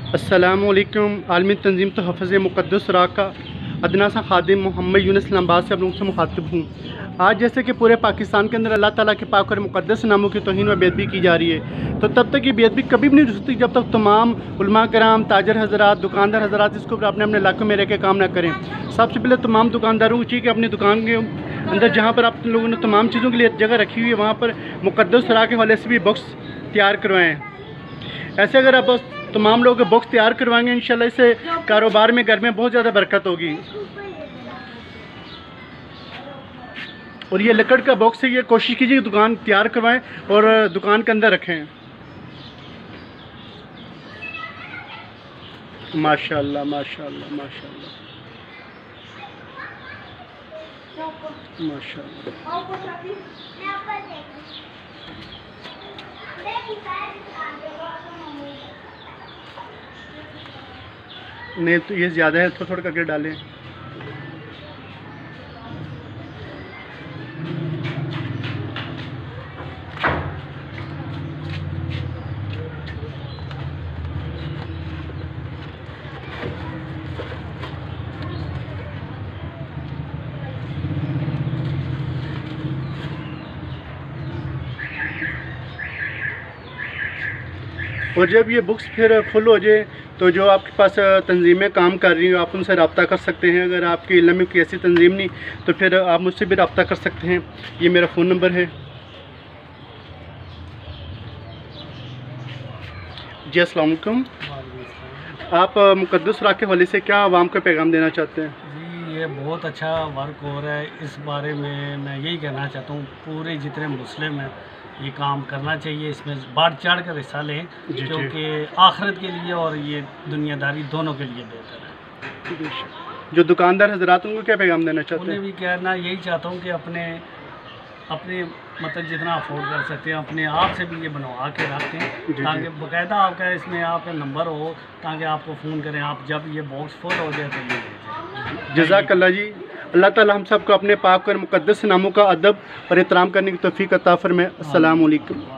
अस्सलामुअलैकुम। आलमी तंजीम तो हफ़ज़ मुक़द्दस राका अदना सा खादिम मोहम्मद यूनुस इस्लामाबाद से आप लोगों से मुखातिब हूँ। आज जैसे कि पूरे पाकिस्तान के अंदर अल्लाह ताला के पाक और मुक़द्दस नामों की तौहीन व बेअदबी की जा रही है, तो तब तक ये बेअदबी कभी भी नहीं रुकती जब तक तमाम उलमा कराम, ताजर हज़रात, दुकानदार हज़रात इसको अपने अपने इलाकों में रह के काम ना करें। सबसे पहले तमाम दुकानदारों को चाहिए कि अपनी दुकान के अंदर जहाँ पर आप लोगों ने तमाम चीज़ों के लिए जगह रखी हुई है वहाँ पर मुक़द्दस राह के हवाले से भी बॉक्स तैयार करवाएँ। ऐसे अगर आप तमाम लोग बॉक्स तैयार करवाएंगे इंशाल्लाह इससे कारोबार में, घर में बहुत ज़्यादा बरकत होगी। और ये लकड़ का बॉक्स है, ये कोशिश कीजिए दुकान तैयार करवाएं और दुकान के अंदर रखें। माशाल्लाह माशाल्लाह माशाल्लाह माशाल्लाह। नहीं तो ये ज़्यादा है, थोड़ा थोड़ा करके डालें। और जब ये बुक्स फिर फुल हो जाए तो जो आपके पास तंजीमें काम कर रही हो आप उनसे रब्ता कर सकते हैं। अगर आपके इल्म में कोई ऐसी तंजीम नहीं तो फिर आप मुझसे भी रब्ता कर सकते हैं। ये मेरा फ़ोन नंबर है। जी अस्सलाम वालेकुम। आप मुक़द्दस राह के हवाले से क्या आवाम को पैगाम देना चाहते हैं? जी, ये बहुत अच्छा वर्क हो रहा है। इस बारे में मैं यही कहना चाहता हूँ पूरे जितने मुस्लिम हैं ये काम करना चाहिए, इसमें बढ़ चढ़ कर हिस्सा लें क्योंकि आखिरत के लिए और ये दुनियादारी दोनों के लिए बेहतर है। जो दुकानदार हजरात उनको क्या पैगाम देना चाहते हैं? उन्हें भी कहना यही चाहता हूँ कि अपने मतलब जितना अफोर्ड कर सकते हैं अपने आप से भी ये बनवा के रखें ताकि बाकायदा आपका इसमें आपका नंबर हो ताकि आपको फ़ोन करें। आप जब ये बॉक्स फुल हो जाए तो ये भेजें। जज़ाकल्लाह जी। अल्लाह ताला हम सबको अपने पाक और मुक़द्दस नामों का अदब और एहतराम करने की तौफ़ीक़ अता फ़रमाए। अस्सलामु अलैकुम।